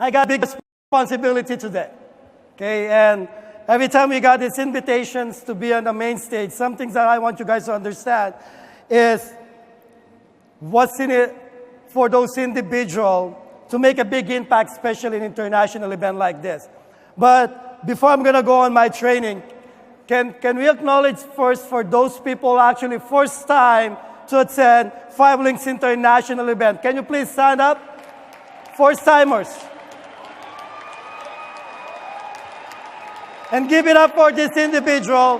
I got big responsibility today. Okay, and every time we got these invitations to be on the main stage, some things that I want you guys to understand is what's in it for those individuals to make a big impact, especially in an international event like this. But before I'm going to go on my training, can we acknowledge first for those people actually first time to attend 5 Links International event? Can you please stand up? First timers. And give it up for this individual.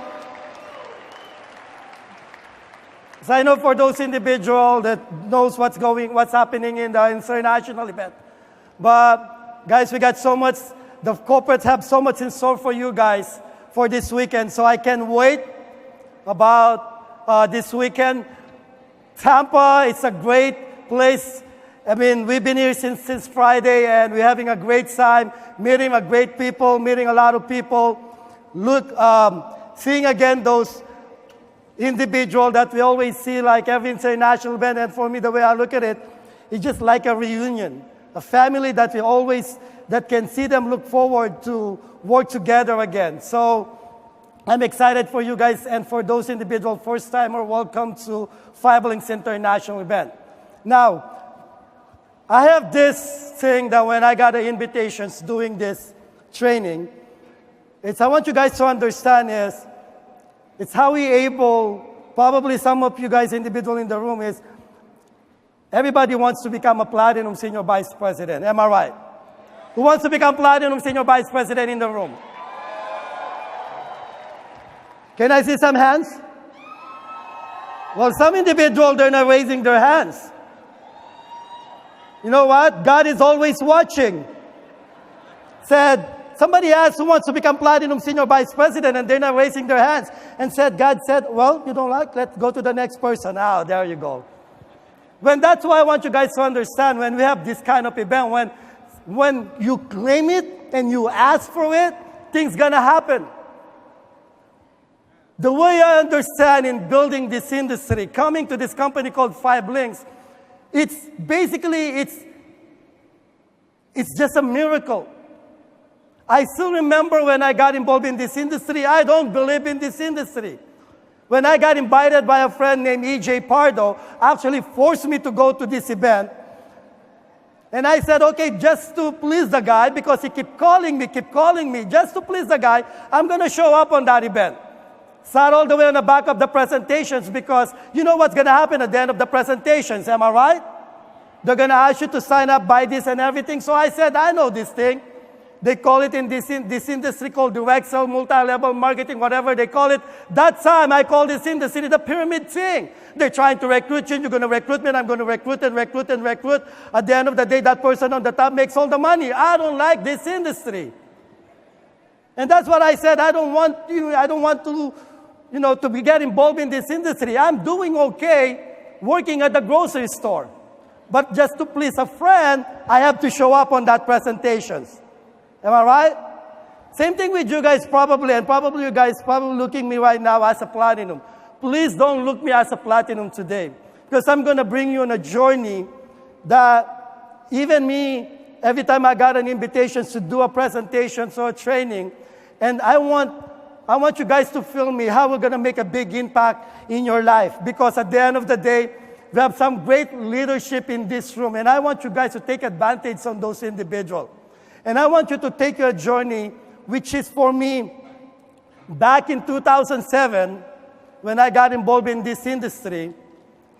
So I know for those individuals that knows what's happening in the international event. But guys, we got so much, the corporates have so much in store for you guys for this weekend. So I can't wait about this weekend. Tampa, it's a great place. I mean, we've been here since Friday, and we're having a great time, meeting a great people, meeting a lot of people. Look, seeing again those individuals that we always see like every international event. And for me, the way I look at it, it's just like a reunion, a family that we always, that can see them look forward to work together again. So I'm excited for you guys, and for those individuals, first timer, welcome to 5 Links International event. Now, I have this thing that when I got the invitations doing this training, I want you guys to understand is, it's how we able, probably some of you guys individual in the room is, everybody wants to become a Platinum Senior Vice President. Am I right? Who wants to become Platinum Senior Vice President in the room? Can I see some hands? Well, some individuals, they're not raising their hands. You know what? God is always watching. Somebody asked who wants to become Platinum Senior Vice President, and they're not raising their hands. And God said, well, you don't like, let's go to the next person. There you go. That's why I want you guys to understand, when we have this kind of event, when you claim it and you ask for it, things gonna happen. The way I understand in building this industry, coming to this company called 5 Links, it's just a miracle. I still remember when I got involved in this industry, I don't believe in this industry. When I got invited by a friend named E.J. Pardo, actually forced me to go to this event. And I said, okay, just to please the guy, because he kept calling me, just to please the guy, I'm going to show up on that event. Sat all the way on the back of the presentations, because you know what's going to happen at the end of the presentations, am I right? They're going to ask you to sign up, buy this and everything. So I said, I know this thing. They call it in this industry called direct sell, multi-level marketing, whatever they call it. That time, I call this industry the pyramid thing. They're trying to recruit you. You're going to recruit me, and I'm going to recruit and recruit and recruit. At the end of the day, that person on the top makes all the money. I don't like this industry. And that's what I said. I don't want to get involved in this industry. I'm doing okay working at the grocery store. But just to please a friend, I have to show up on that presentations. Am I right? Same thing with you guys probably, and probably you guys probably looking me right now as a platinum. Please don't look me as a platinum today, because I'm going to bring you on a journey that even me, every time I got an invitation to do a presentation or a training, and I want you guys to feel me how we're going to make a big impact in your life, because at the end of the day, we have some great leadership in this room, and I want you guys to take advantage on those individuals. And I want you to take your journey, which is for me, back in 2007, when I got involved in this industry,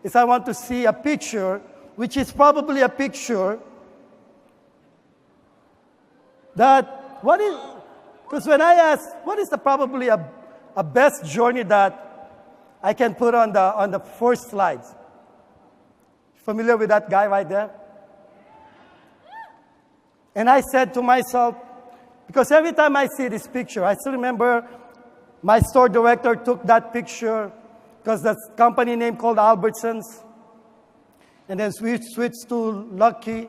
is I want to see a picture, which is probably a picture that, because when I ask, what is probably a best journey that I can put on the first slides? Familiar with that guy right there? And I said to myself, because every time I see this picture, I still remember my store director took that picture, because the company name called Albertsons, and then switched to Lucky,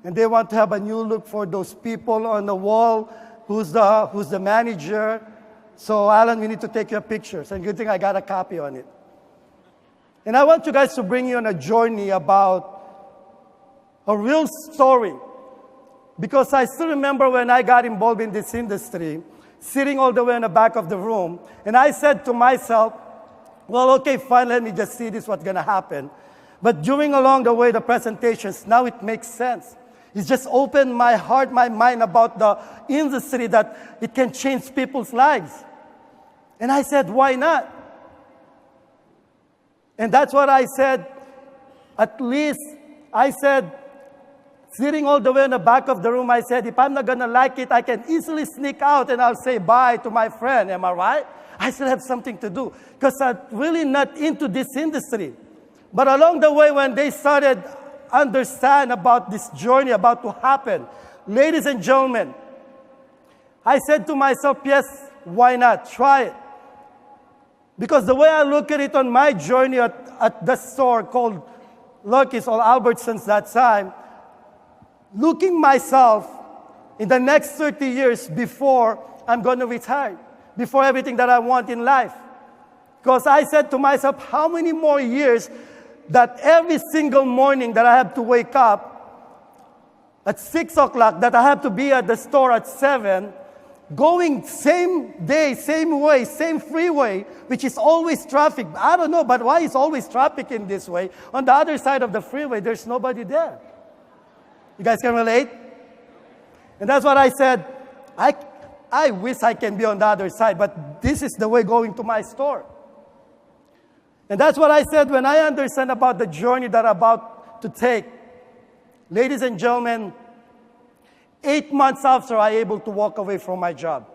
and they want to have a new look for those people on the wall, who's the manager. So Allan, we need to take your pictures, and good thing I got a copy on it. And I want you guys to bring you on a journey about a real story Because I still remember when I got involved in this industry, sitting all the way in the back of the room, and I said to myself, well, okay, fine, let me just see this, what's going to happen. But during along the way, the presentations, now it makes sense. It's just opened my heart, my mind about the industry that it can change people's lives. And I said, why not? And that's what I said. At least, I said, sitting all the way in the back of the room, I said, if I'm not going to like it, I can easily sneak out and I'll say bye to my friend. Am I right? I still have something to do because I'm really not into this industry. But along the way, when they started understand about this journey about to happen, ladies and gentlemen, I said to myself, yes, why not? Try it. Because the way I look at it on my journey at the store called Lucky's or Albertsons that time, looking myself in the next 30 years before I'm going to retire, before everything that I want in life. Because I said to myself, how many more years that every single morning that I have to wake up at 6 o'clock, that I have to be at the store at 7, going same day, same way, same freeway, which is always traffic. I don't know, but why is always traffic in this way? On the other side of the freeway, there's nobody there. You guys can relate? And that's what I said. I wish I can be on the other side, but this is the way going to my store. And that's what I said when I understand about the journey that I'm about to take. Ladies and gentlemen, 8 months after I able to walk away from my job.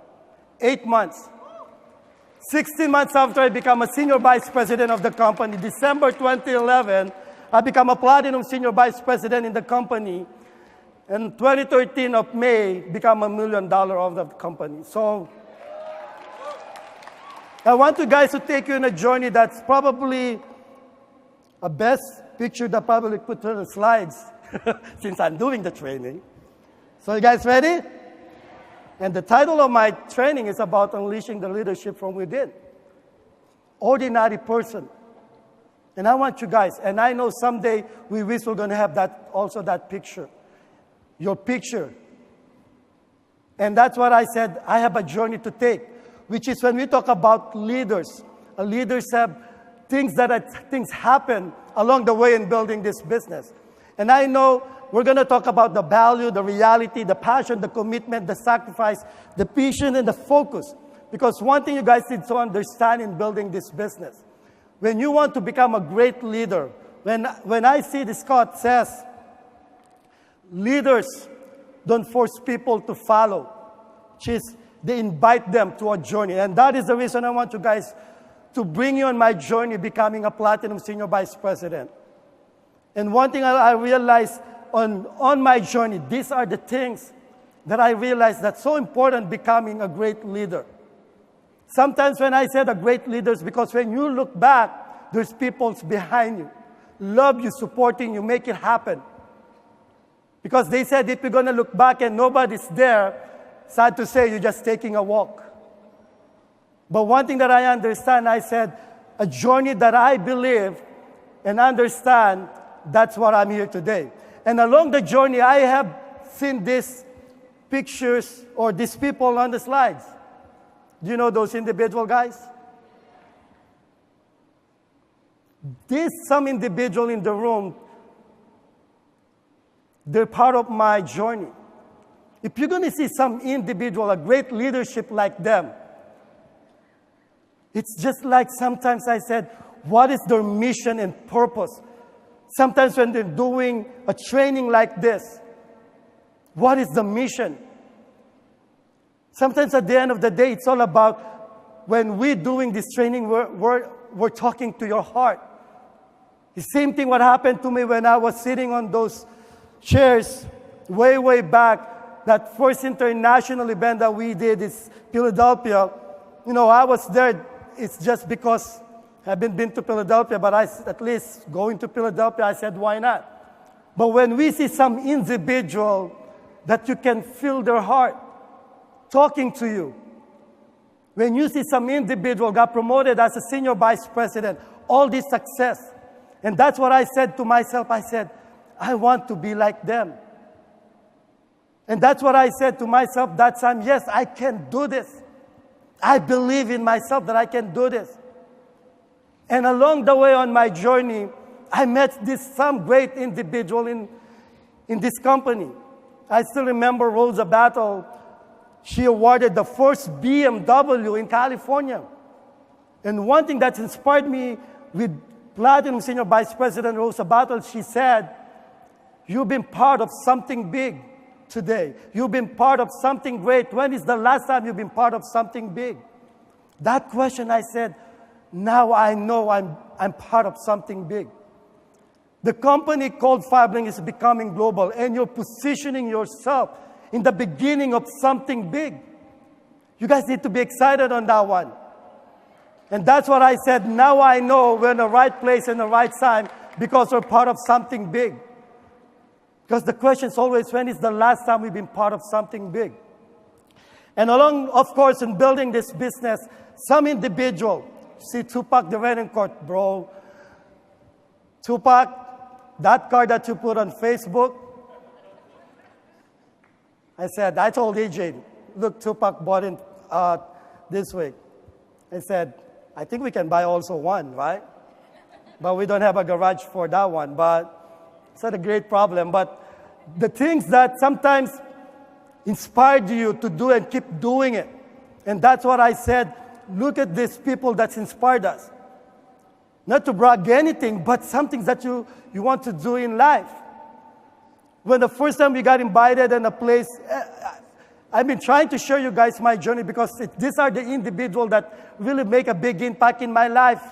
8 months. 16 months after I become a senior vice president of the company, December 2011, I become a platinum senior vice president in the company. In 2013 of May, become $1 million of the company. So I want you guys to take you on a journey that's probably a best picture that probably put on the slides since I'm doing the training. So you guys ready? And the title of my training is about unleashing the leadership from within. Ordinary person. And I want you guys, and I know someday we wish we're going to have that, also that picture. Your picture. And that's what I said, I have a journey to take, which is when we talk about leaders. Leaders have things things happen along the way in building this business. And I know we're going to talk about the value, the reality, the passion, the commitment, the sacrifice, the patience, and the focus. Because one thing you guys need to understand in building this business, when you want to become a great leader, when I see this quote says, leaders don't force people to follow. They invite them to a journey. And that is the reason I want you guys to bring you on my journey becoming a platinum senior vice president. And one thing I realized on my journey, these are the things that I realized that's so important becoming a great leader. Sometimes when I said a great leader, is because when you look back, there's people behind you, love you, supporting you, make it happen. Because they said if you're going to look back and nobody's there, sad to say, you're just taking a walk. But one thing that I understand, I said, a journey that I believe and understand, that's what I'm here today. And along the journey, I have seen these pictures or these people on the slides. Do you know those individual guys? There's some individual in the room, they're part of my journey. If you're going to see some individual, a great leadership like them, it's just like sometimes I said, what is their mission and purpose? Sometimes when they're doing a training like this, what is the mission? Sometimes at the end of the day, it's all about when we're doing this training, we're talking to your heart. The same thing what happened to me when I was sitting on those chairs way back. That first international event that we did is Philadelphia. You know, I was there. It's just because I haven't been to Philadelphia, but at least going to Philadelphia, I said, why not? But when we see some individual that you can feel their heart talking to you, when you see some individual got promoted as a senior vice president, all this success, and that's what I said to myself. I said, I want to be like them. And that's what I said to myself that time. Yes, I can do this. I believe in myself that I can do this. And along the way on my journey, I met some great individual in this company. I still remember Rosa Battle. She awarded the first BMW in California. And one thing that inspired me with Platinum Senior Vice President Rosa Battle, she said, "You've been part of something big today. You've been part of something great. When is the last time you've been part of something big?" That question, I said, now I know I'm part of something big. The company called Fibling is becoming global, and you're positioning yourself in the beginning of something big. You guys need to be excited on that one. And that's what I said. Now I know we're in the right place and the right time because we're part of something big. Because the question is always, when is the last time we've been part of something big? And along, of course, in building this business, some individual, see Tupac the Renencourt, bro. Tupac, that card that you put on Facebook, I told AJ, look, Tupac bought it this week. I said, I think we can buy also one, right? But we don't have a garage for that one. But it's not a great problem. But the things that sometimes inspired you to do and keep doing it. And that's what I said. Look at these people that's inspired us. Not to brag anything, but something that you want to do in life. When the first time we got invited in a place, I've been trying to show you guys my journey because these are the individuals that really make a big impact in my life,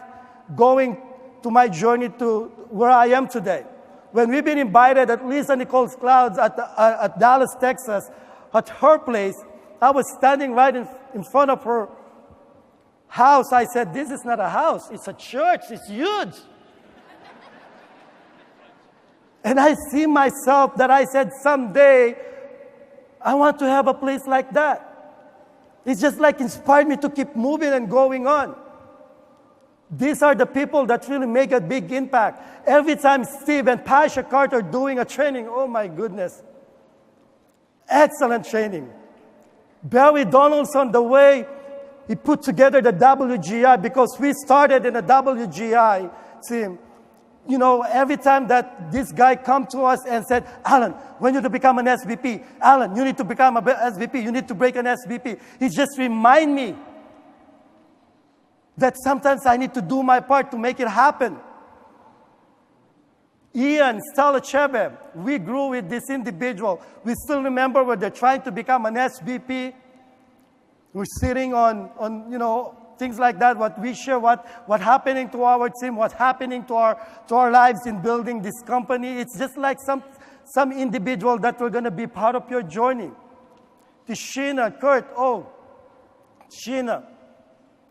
going to my journey to where I am today. When we've been invited at Lisa Nicole's Clouds at Dallas, Texas, at her place, I was standing right in front of her house. I said, this is not a house, it's a church, it's huge. And I see myself that I said, someday, I want to have a place like that. It's just like inspired me to keep moving and going on. These are the people that really make a big impact. Every time Steve and Pasha Carter are doing a training, oh my goodness. Excellent training. Barry Donaldson, the way he put together the WGI, because we started in a WGI team. You know, every time that this guy come to us and said, Allan, when you to become an SVP, Allan, you need to become an SVP, you need to break an SVP. He just remind me that sometimes I need to do my part to make it happen. Ian, Stella Chebe, we grew with this individual. We still remember when they're trying to become an SVP. We're sitting on things like that, what we share, what happening to our team, what's happening to our lives in building this company. It's just like some individual that we're going to be part of your journey. To Sheena, Kurt, Sheena,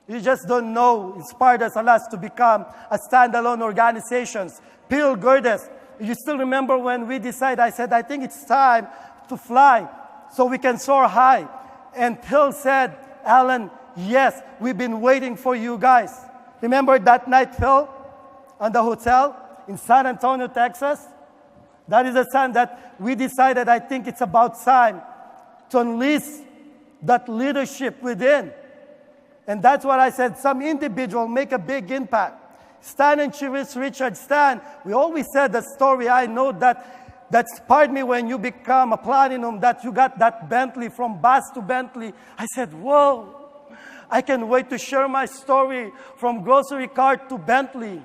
you just don't know, inspired us a lot to become a standalone organizations. Bill Gerdes, you still remember when we decided, I said, I think it's time to fly so we can soar high. And Bill said, Allan, yes, we've been waiting for you guys. Remember that night, Phil, on the hotel in San Antonio, Texas? That is the time that we decided, I think it's about time to unleash that leadership within. And that's what I said, some individual make a big impact. Stan and Cherise Richard, Stan, we always said the story. I know that inspired me when you become a platinum, that you got that Bentley from bus to Bentley. I said, whoa. I can't wait to share my story from grocery cart to Bentley.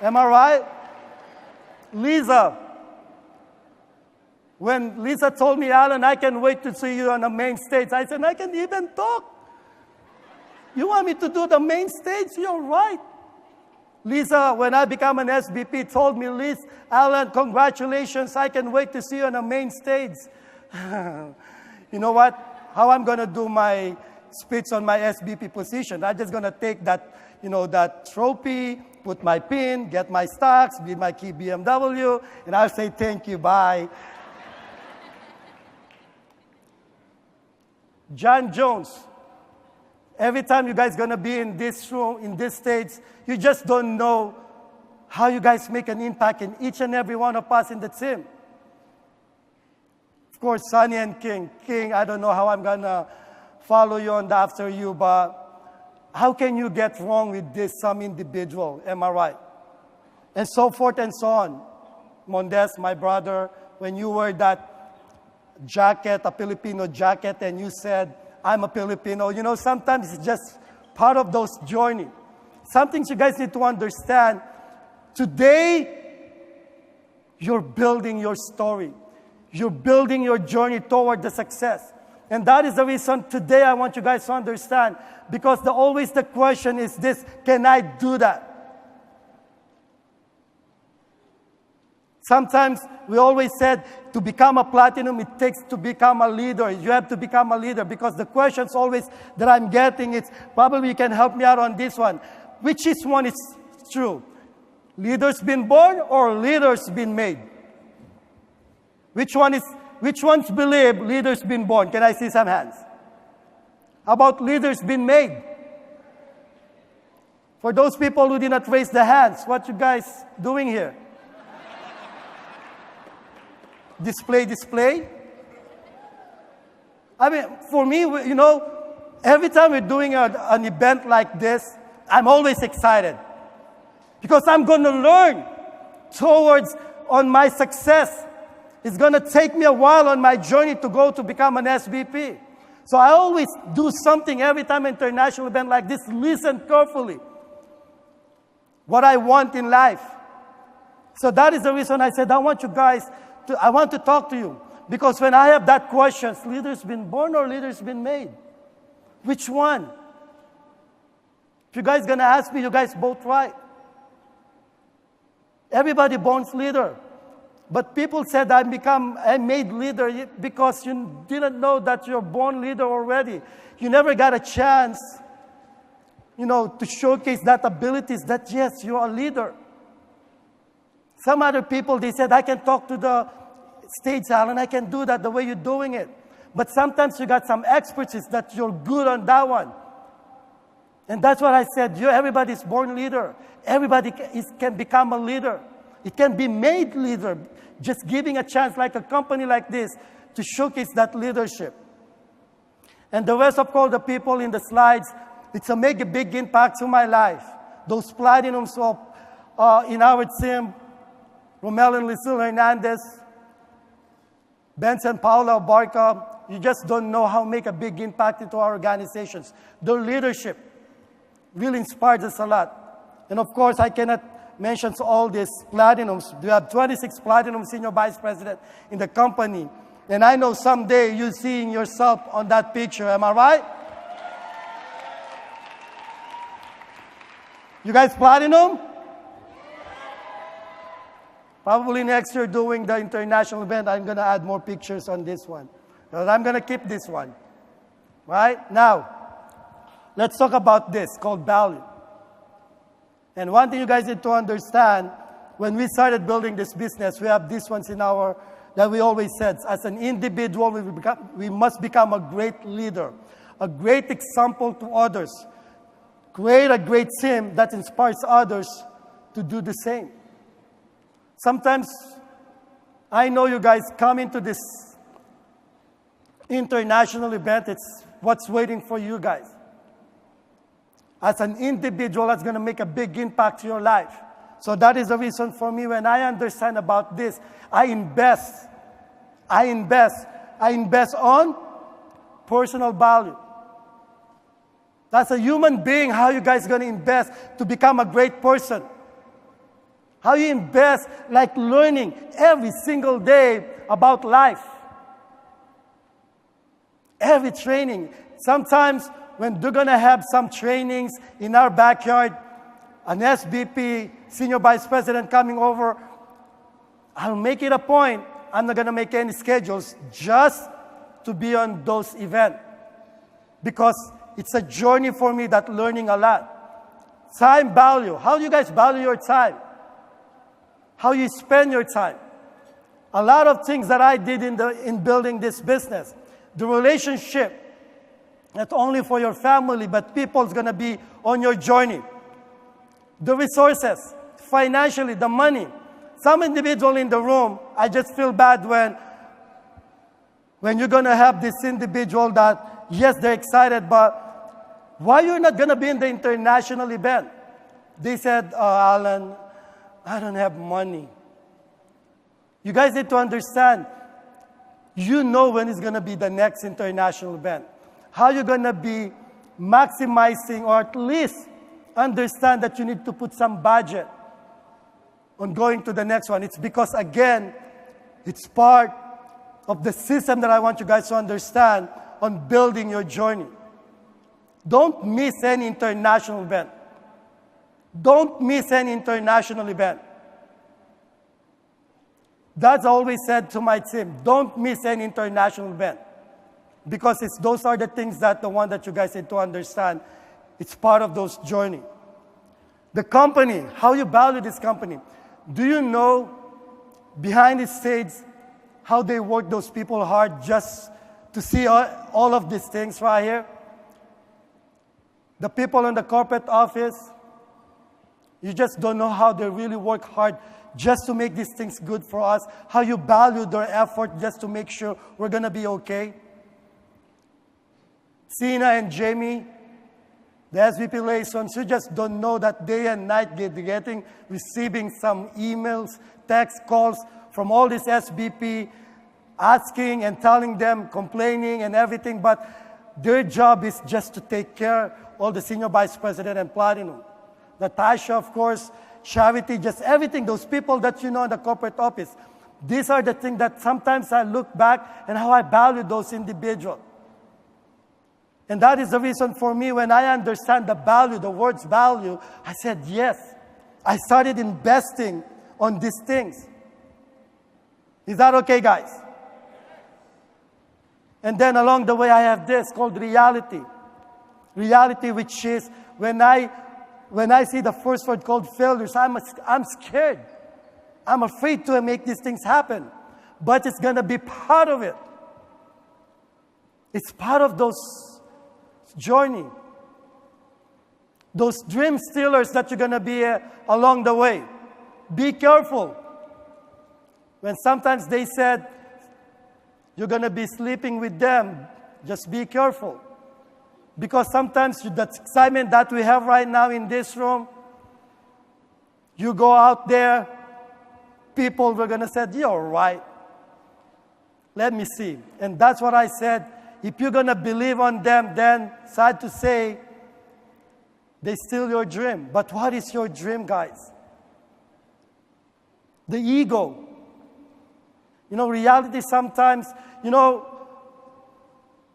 Am I right? Lisa, when Lisa told me, Allan, I can't wait to see you on the main stage, I said, I can even talk. You want me to do the main stage? You're right. Lisa, when I become an SVP, told me, Liz, Allan, congratulations. I can wait to see you on the main stage. You know what? How I'm going to do my speech on my SVP position. I'm just going to take that, that trophy, put my pin, get my stocks, be my key BMW, and I'll say thank you, bye. John Jones. Every time you guys going to be in this room, in this stage, you just don't know how you guys make an impact in each and every one of us in the team. Of course, Sonny and King. King, I don't know how I'm going to follow you on the after you, but how can you get wrong with this, some individual? Am I right? And so forth and so on. Mondes, my brother, when you wear that jacket, a Filipino jacket, and you said, I'm a Filipino, you know, sometimes it's just part of those journey. Some things you guys need to understand. Today, you're building your story. You're building your journey toward the success. And that is the reason today I want you guys to understand. Because always the question is this, can I do that? Sometimes we always said to become a platinum, it takes to become a leader. You have to become a leader because the questions always that I'm getting, it's probably you can help me out on this one. Which is one is true? Leaders been born or leaders been made? Which ones believe leaders been born? Can I see some hands? How about leaders been made? For those people who did not raise the hands, what you guys doing here? Display? I mean, for me, you know, every time we're doing an event like this, I'm always excited. Because I'm going to learn towards on my success. It's going to take me a while on my journey to go to become an SVP. So I always do something every time an international event like this. Listen carefully. What I want in life. So that is the reason I said I want you guys I want to talk to you. Because when I have that question, leaders been born or leaders been made? Which one? If you guys going to ask me, you guys both right. Everybody born leader. But people said I made leader because you didn't know that you're born leader already. You never got a chance, you know, to showcase that abilities that yes, you're a leader. Some other people, they said, I can talk to the stage, Allan, I can do that the way you're doing it. But sometimes you got some expertise that you're good on that one. And that's what I said. Everybody's born leader. Everybody can become a leader. It can be made leader. Just giving a chance like a company like this to showcase that leadership. And the rest of all the people in the slides, it's a make a big impact to my life. Those platinums in our team, Romel and Lizel Hernandez, Benson Paula Barca, you just don't know how make a big impact into our organizations. Their leadership really inspires us a lot. And of course, I cannot mention all these platinums. We have 26 platinum senior vice president in the company. And I know someday you're seeing yourself on that picture. Am I right? You guys platinum? Probably next year doing the international event, I'm going to add more pictures on this one. But I'm going to keep this one. Right? Now, let's talk about this called value. And one thing you guys need to understand, when we started building this business, we have these ones in that we always said, as an individual, we must become a great leader, a great example to others, create a great team that inspires others to do the same. Sometimes, I know you guys come into this international event, it's what's waiting for you guys. As an individual, that's going to make a big impact to your life. So that is the reason for me when I understand about this, I invest on personal value. That's a human being, how you guys going to invest to become a great person. How you invest like learning every single day about life. Every training. Sometimes when they're going to have some trainings in our backyard, an SVP, senior vice president coming over, I'll make it a point. I'm not going to make any schedules just to be on those events. Because it's a journey for me that learning a lot. Time value. How do you guys value your time? How you spend your time. A lot of things that I did in building this business. The relationship, not only for your family, but people's going to be on your journey. The resources, financially, the money. Some individual in the room, I just feel bad when you're going to have this individual that, yes, they're excited, but why you're not going to be in the international event? They said, Allan, I don't have money. You guys need to understand, you know when it's going to be the next international event. How you're going to be maximizing, or at least understand that you need to put some budget on going to the next one. It's because, again, it's part of the system that I want you guys to understand on building your journey. Don't miss any international event. Don't miss any international event. That's always said to my team. Don't miss any international event. Because those are the things that the one that you guys need to understand. It's part of those journey. The company, how you value this company. Do you know behind the stage how they work those people hard just to see all of these things right here? The people in the corporate office, you just don't know how they really work hard just to make these things good for us, how you value their effort just to make sure we're going to be okay. Sina and Jamie, the SVP liaisons, you just don't know that day and night receiving some emails, text calls from all this SVP, asking and telling them, complaining and everything, but their job is just to take care of all the senior vice president and platinum. Natasha, of course, Charity, just everything, those people that you know in the corporate office. These are the things that sometimes I look back and how I value those individuals. And that is the reason for me when I understand the value, the word's value, I said yes. I started investing on these things. Is that okay, guys? And then along the way I have this called reality. Reality, which is when I see the first word called failures, I'm scared. I'm afraid to make these things happen. But it's going to be part of it. It's part of those journey. Those dream stealers that you're going to be along the way. Be careful. When sometimes they said, you're going to be sleeping with them, just be careful. Because sometimes that excitement that we have right now in this room, you go out there, people were going to say, you're right. Let me see. And that's what I said. If you're going to believe on them, then sad to say, they steal your dream. But what is your dream, guys? The ego. You know, reality sometimes, you know,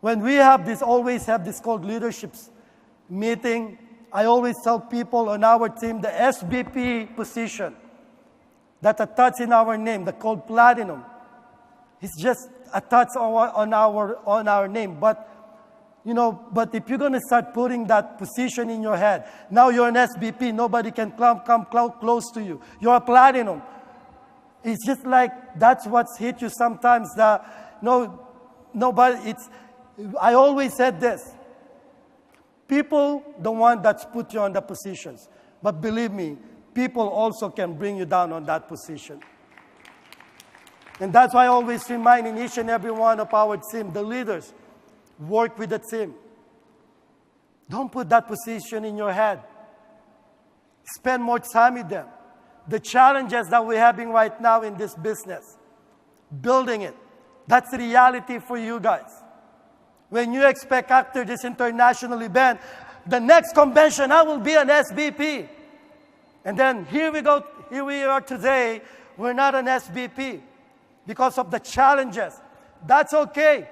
when we always have this called leadership meeting, I always tell people on our team, the SVP position, that attached in our name, the called platinum, it's just attached on our name. But, you know, but if you're going to start putting that position in your head, now you're an SVP, nobody can come close to you. You're a platinum. It's just like that's what's hit you sometimes. I always said this. People don't want that put you on the positions. But believe me, people also can bring you down on that position. And that's why I always remind in each and every one of our team, the leaders, work with the team. Don't put that position in your head. Spend more time with them. The challenges that we're having right now in this business, building it, that's the reality for you guys. When you expect after this international event, the next convention, I will be an SVP. And then here we are today, we're not an SVP because of the challenges. That's okay.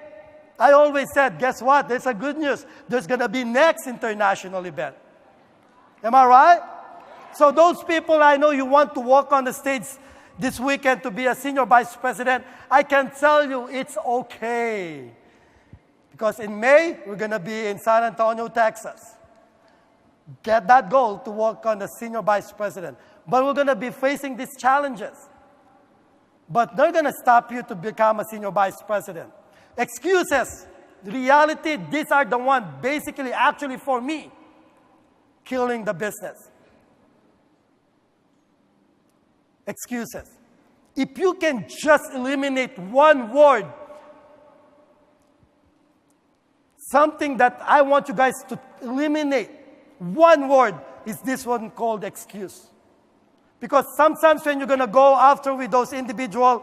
I always said, guess what? There's a good news. There's going to be next international event. Am I right? So those people I know you want to walk on the stage this weekend to be a senior vice president, I can tell you it's okay. Because in May, we're going to be in San Antonio, Texas. Get that goal to work on the senior vice president. But we're going to be facing these challenges. But they're going to stop you to become a senior vice president. Excuses. Reality, these are the ones basically actually for me killing the business. Excuses. If you can just eliminate one word, something that I want you guys to eliminate, one word, is this one called excuse. Because sometimes when you're going to go after with those individuals,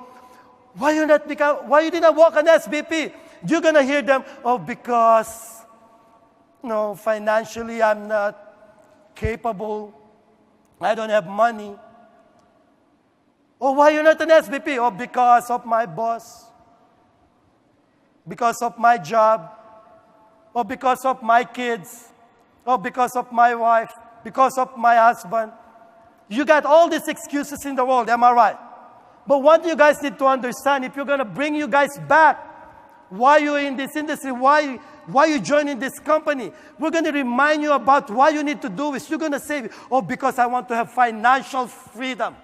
why you didn't walk an SVP? You're going to hear them, oh, because, financially I'm not capable. I don't have money. Oh, why you're not an SVP? Oh, because of my boss. Because of my job. Or because of my kids. Or because of my wife. Because of my husband. You got all these excuses in the world, am I right? But what you guys need to understand, if you're going to bring you guys back, why you're in this industry, why you joining this company, we're going to remind you about why you need to do this. You're going to say, oh, because I want to have financial freedom.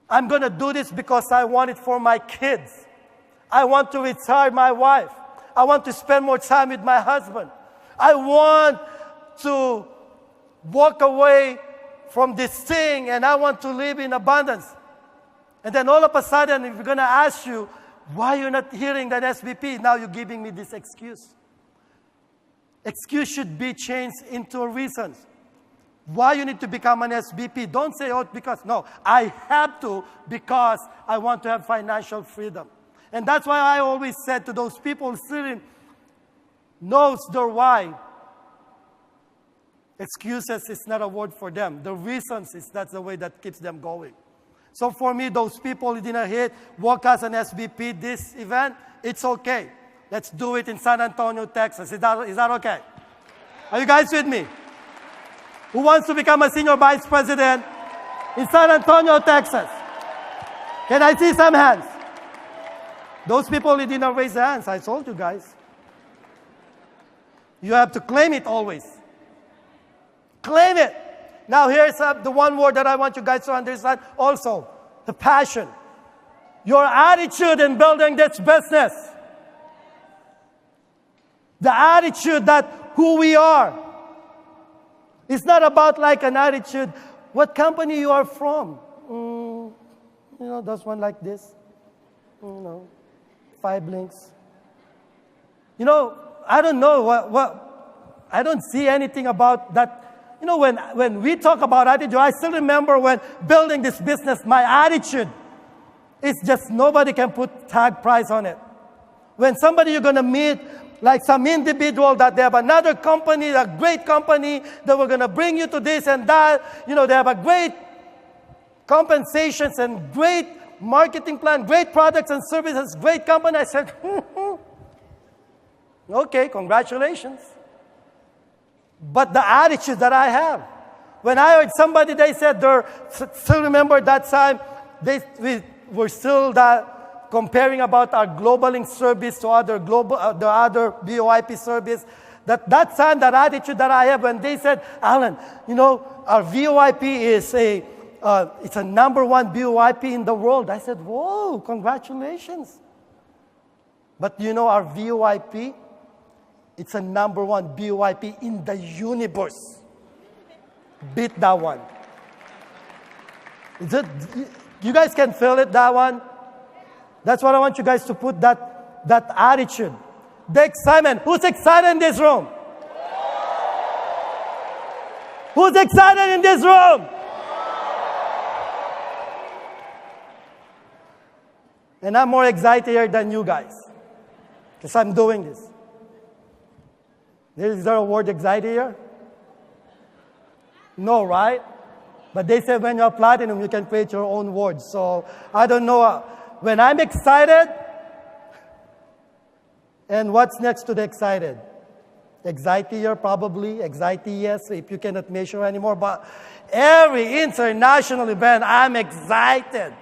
I'm going to do this because I want it for my kids. I want to retire my wife. I want to spend more time with my husband. I want to walk away from this thing and I want to live in abundance. And then all of a sudden, if we're going to ask you, why you're not hearing that SVP, now you're giving me this excuse. Excuse should be changed into reasons. Why you need to become an SVP. Don't say, oh, because, no, I have to because I want to have financial freedom. And that's why I always said to those people sitting knows their why. Excuses is not a word for them. The reasons is that's the way that keeps them going. So for me, those people who didn't hit, walk as an SVP this event, it's okay. Let's do it in San Antonio, Texas. Is that okay? Are you guys with me? Who wants to become a senior vice president in San Antonio, Texas? Can I see some hands? Those people who didn't raise their hands, I told you guys. You have to claim it always. Claim it. Now here's the one word that I want you guys to understand also. The passion. Your attitude in building this business. The attitude that who we are. It's not about like an attitude. What company you are from? There's one like this. 5 links. I don't know what I don't see anything about that. When we talk about attitude, I still remember when building this business, my attitude is just nobody can put tag price on it. When somebody you're going to meet, like some individual that they have another company, a great company, that we're going to bring you to this and that, they have a great compensations and great marketing plan, great products and services, great company. I said, okay, congratulations. But the attitude that I have, when I heard somebody, they said, still remember that time, we were still comparing about our global link service to the other VoIP service. That time, that attitude that I have, when they said, Allan, our VoIP is it's a number 1 VoIP in the world. I said, whoa, congratulations. But our VoIP, it's a number 1 VoIP in the universe. Beat that one. You guys can feel it, that one? That's what I want you guys to put, that attitude. The excitement. Who's excited in this room? Who's excited in this room? And I'm more excited here than you guys. Because I'm doing this. Is there a word excited here? No, right? But they said when you're platinum, you can create your own words. So I don't know. When I'm excited, and what's next to the excited? Anxiety here, probably. Anxiety, yes, if you cannot measure anymore. But every international event, I'm excited.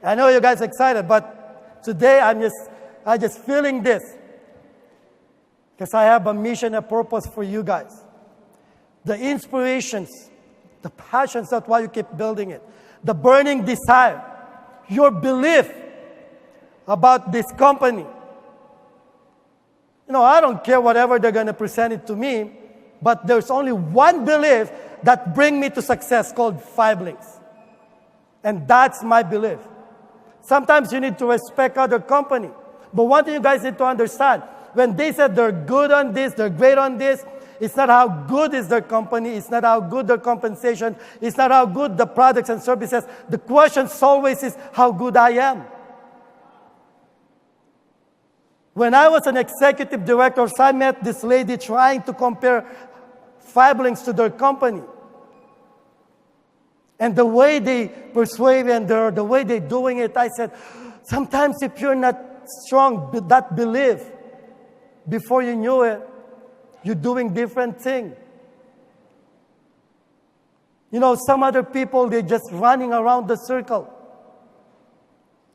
I know you guys are excited, but today I'm just feeling this. Because I have a mission, a purpose for you guys. The inspirations, the passions, that's why you keep building it. The burning desire, your belief about this company. I don't care whatever they're going to present it to me, but there's only one belief that brings me to success called 5 links. And that's my belief. Sometimes you need to respect other company. But one thing you guys need to understand, when they said they're good on this, they're great on this, it's not how good is their company, it's not how good their compensation, it's not how good the products and services. The question always is how good I am. When I was an executive director, I met this lady trying to compare Fiblinks to their company. And the way they persuade and the way they're doing it, I said, sometimes if you're not strong, that belief, before you knew it, you're doing different things. You know, some other people, they're just running around the circle.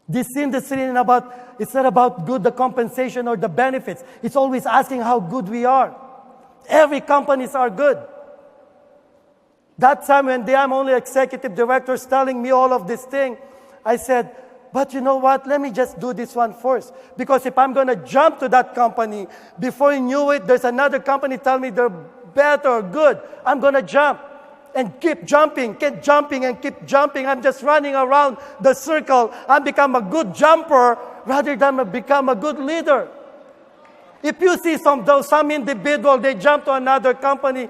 This industry it's not about good the compensation or the benefits. It's always asking how good we are. Every companies are good. That time when I'm only executive directors telling me all of this thing, I said, but you know what? Let me just do this one first. Because if I'm going to jump to that company, before you knew it, there's another company telling me they're better or good. I'm going to jump and keep jumping and keep jumping. I'm just running around the circle. I become a good jumper rather than become a good leader. If you see some individual, they jump to another company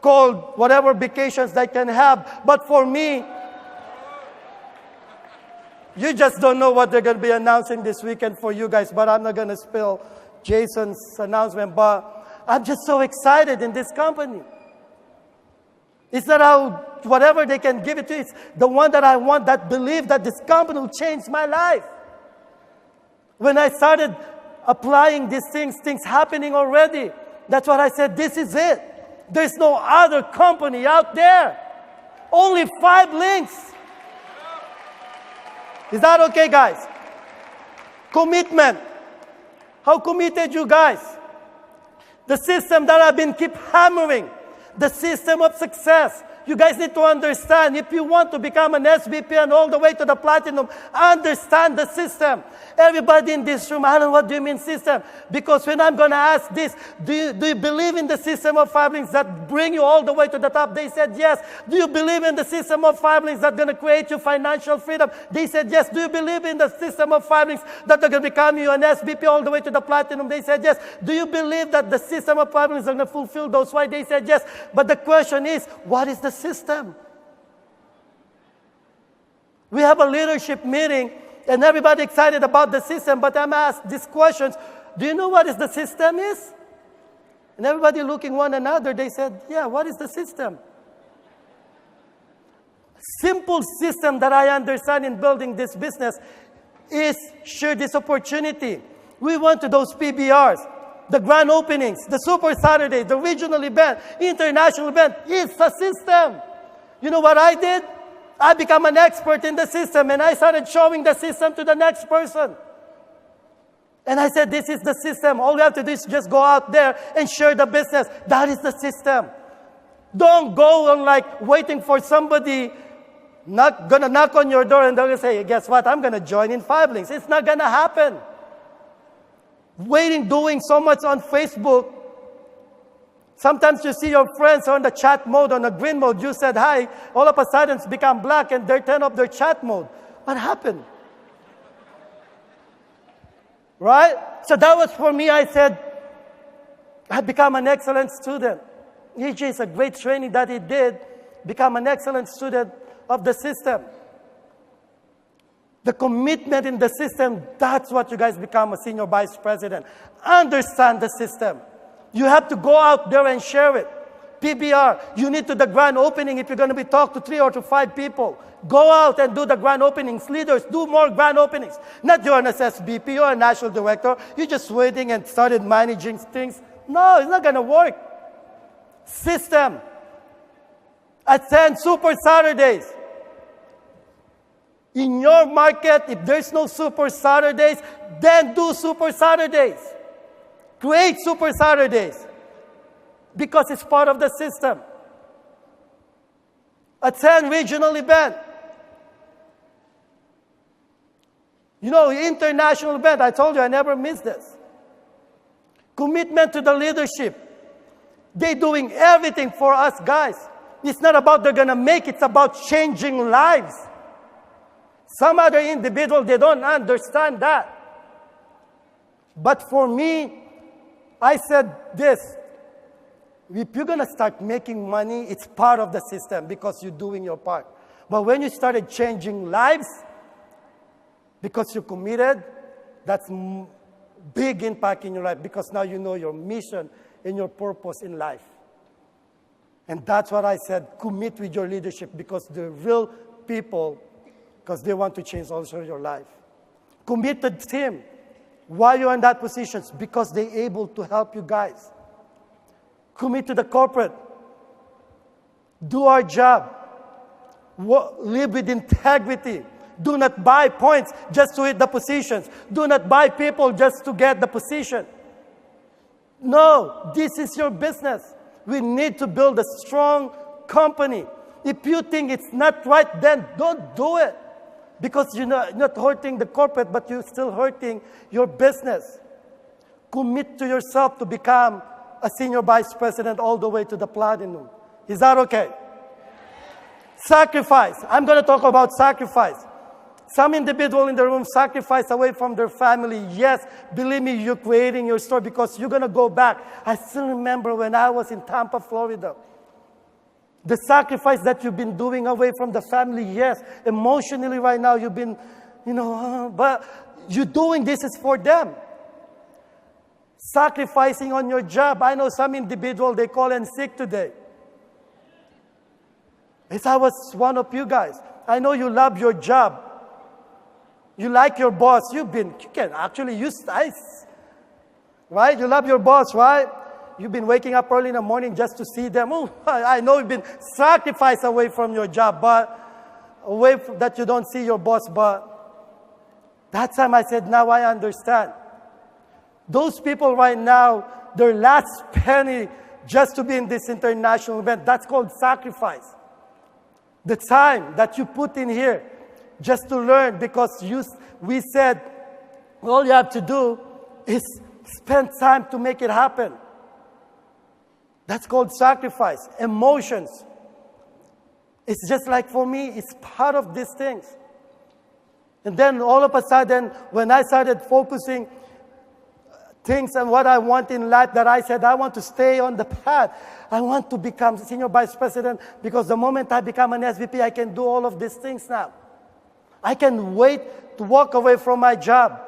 called whatever vacations they can have. But for me, you just don't know what they're going to be announcing this weekend for you guys. But I'm not going to spill Jason's announcement. But I'm just so excited in this company. It's not how, whatever they can give it to you. It's the one that I want, that believe that this company will change my life. When I started applying these things happening already. That's what I said, this is it. There's no other company out there. Only 5 links. Is that okay, guys? Commitment. How committed you guys? The system that I've been keep hammering. The system of success. You guys need to understand, if you want to become an SVP and all the way to the platinum, understand the system. Everybody in this room, Allan, what do you mean system? Because when I'm going to ask this, do you believe in the system of 5 links that bring you all the way to the top? They said yes. Do you believe in the system of 5 links that's going to create you financial freedom? They said yes. Do you believe in the system of 5 links that are going to become you an SVP all the way to the platinum? They said yes. Do you believe that the system of 5 links is going to fulfill those? Why? They said yes. But the question is, what is the system? We have a leadership meeting and everybody excited about the system, but I'm asked these questions. Do you know what is the system is? And everybody looking one another, they said, yeah, what is the system? Simple system that I understand in building this business is share this opportunity. We went to those PBRs, the grand openings, the Super Saturdays, the regional event, international event. It's a system. You know what I did? I became an expert in the system and I started showing the system to the next person. And I said, this is the system. All you have to do is just go out there and share the business. That is the system. Don't go on like waiting for somebody gonna knock on your door and they're gonna say, guess what? I'm gonna join in 5 links. It's not gonna happen. Doing so much on Facebook. Sometimes you see your friends on the chat mode, on the green mode. You said hi. All of a sudden it's become black and they turn off their chat mode. What happened? Right? So that was for me. I said, I become an excellent student. EJ is a great training that he did. Become an excellent student of the system. The commitment in the system, that's what you guys become a senior vice president. Understand the system. You have to go out there and share it. PBR, you need to the grand opening if you're going to be talk to 3 or to 5 people. Go out and do the grand openings. Leaders, do more grand openings. Not you're an SSBP, you're a national director. You're just waiting and started managing things. No, it's not going to work. System. Attend Super Saturdays. In your market, if there's no Super Saturdays, then do Super Saturdays. Create Super Saturdays. Because it's part of the system. Attend regional event. You know, international event, I told you I never miss this. Commitment to the leadership. They're doing everything for us guys. It's not about they're going to make it, it's about changing lives. Some other individual, they don't understand that. But for me, I said this. If you're going to start making money, it's part of the system because you're doing your part. But when you started changing lives, because you're committed, that's big impact in your life because now you know your mission and your purpose in life. And that's what I said, commit with your leadership because they're real people, because they want to change also your life. Commit to the team. Why you're in that position? Because they're able to help you guys. Commit to the corporate. Do our job. Live with integrity. Do not buy points just to hit the positions. Do not buy people just to get the position. No, this is your business. We need to build a strong company. If you think it's not right, then don't do it. Because you're not hurting the corporate, but you're still hurting your business. Commit to yourself to become a senior vice president all the way to the platinum. Is that okay? Sacrifice. I'm going to talk about sacrifice. Some individual in the room sacrifice away from their family. Yes, believe me, you're creating your story because you're going to go back. I still remember when I was in Tampa, Florida. The sacrifice that you've been doing away from the family, yes. Emotionally right now, you've been, but you're doing this is for them. Sacrificing on your job. I know some individual, they call in sick today. If I was one of you guys, I know you love your job. You like your boss. You can actually use ice. Right? You love your boss, right? You've been waking up early in the morning just to see them. Oh, I know you've been sacrificed away from your job, but away from that you don't see your boss. But that time I said, now I understand. Those people right now, their last penny just to be in this international event, that's called sacrifice. The time that you put in here just to learn, because we said all you have to do is spend time to make it happen. That's called sacrifice. Emotions. It's just like for me, it's part of these things. And then all of a sudden, when I started focusing things and what I want in life, that I said, I want to stay on the path. I want to become senior vice president because the moment I become an SVP, I can do all of these things now. I can wait to walk away from my job.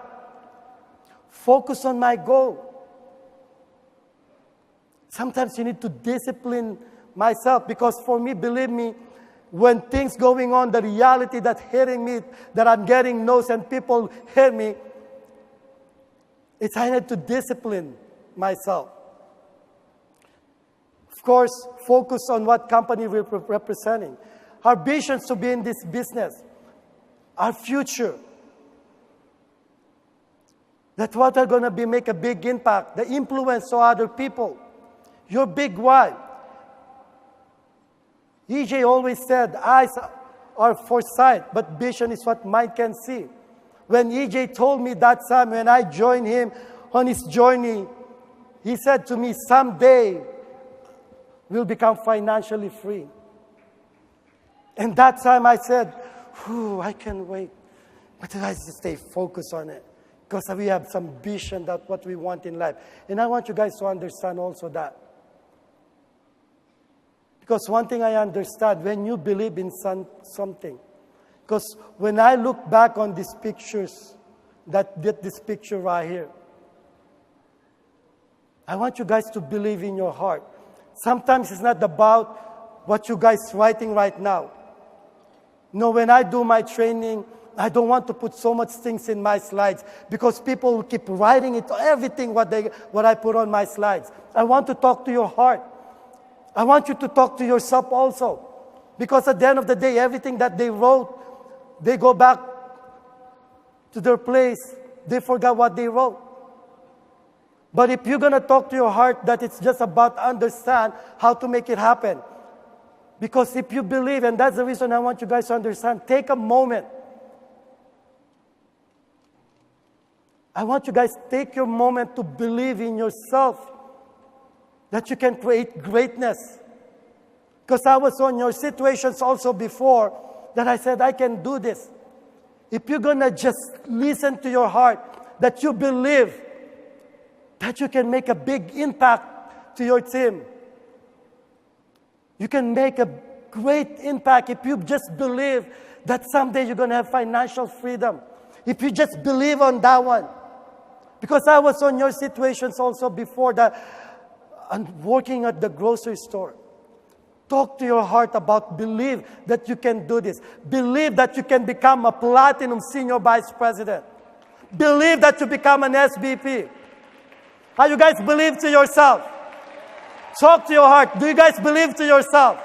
Focus on my goal. Sometimes you need to discipline myself because for me, believe me, when things going on, the reality that's hitting me, that I'm getting no's and people hit me, I need to discipline myself. Of course, focus on what company we're representing. Our vision to be in this business. Our future. That's what are going to be make a big impact. The influence to other people. Your big why. EJ always said, eyes are for sight, but vision is what mind can see. When EJ told me that time, when I joined him on his journey, he said to me, someday we'll become financially free. And that time I said, I can't wait. But I just stay focused on it. Because we have some vision that what we want in life. And I want you guys to understand also that. Because one thing I understand, when you believe in something, because when I look back on these pictures, this picture right here, I want you guys to believe in your heart. Sometimes it's not about what you guys writing right now. No, when I do my training, I don't want to put so much things in my slides because people will keep writing it, everything what I put on my slides. I want to talk to your heart. I want you to talk to yourself also. Because at the end of the day, everything that they wrote, they go back to their place. They forgot what they wrote. But if you're going to talk to your heart that it's just about understand how to make it happen. Because if you believe, and that's the reason I want you guys to understand, take a moment. I want you guys to take your moment to believe in yourself. That you can create greatness. Because I was on your situations also before that I said, I can do this. if you're going to just listen to your heart, that you believe that you can make a big impact to your team. You can make a great impact if you just believe that someday you're going to have financial freedom. If you just believe on that one. Because I was on your situations also before that. I'm working at the grocery store. Talk to your heart about believe that you can do this. Believe that you can become a platinum senior vice president. Believe that you become an SVP. How you guys believe to yourself? Talk to your heart. Do you guys believe to yourself?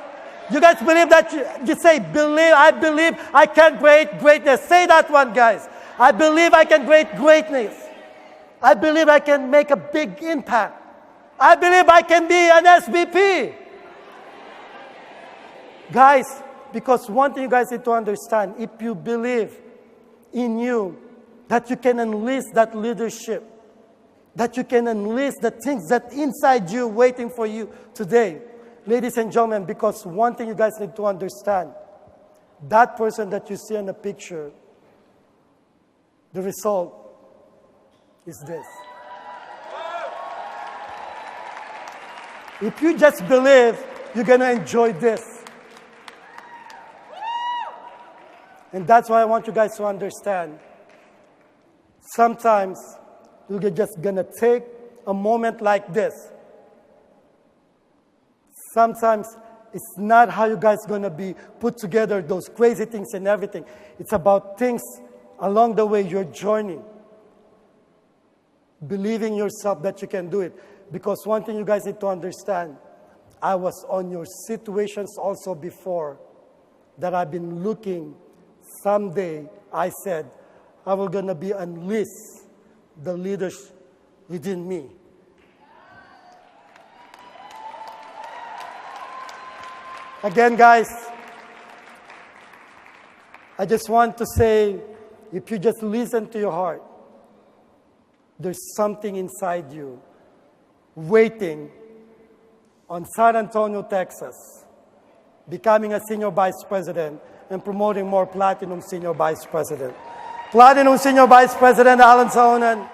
You guys believe that you say, I believe I can create greatness. Say that one, guys. I believe I can create greatness. I believe I can make a big impact. I believe I can be an SVP. Guys, because one thing you guys need to understand, if you believe in you, that you can enlist that leadership, that you can enlist the things that inside you waiting for you today. Ladies and gentlemen, because one thing you guys need to understand, that person that you see in the picture, the result is this. If you just believe, you're going to enjoy this. And that's why I want you guys to understand. Sometimes you're just going to take a moment like this. Sometimes it's not how you guys going to be put together those crazy things and everything. It's about things along the way you're journeying. Believing yourself that you can do it. Because one thing you guys need to understand, I was on your situations also before that I've been looking. Someday, I said, I will going to be enlist the leaders within me. Again, guys, I just want to say, if you just listen to your heart, there's something inside you waiting on San Antonio, Texas, becoming a senior vice president and promoting more platinum senior vice president. Platinum senior vice president Allan.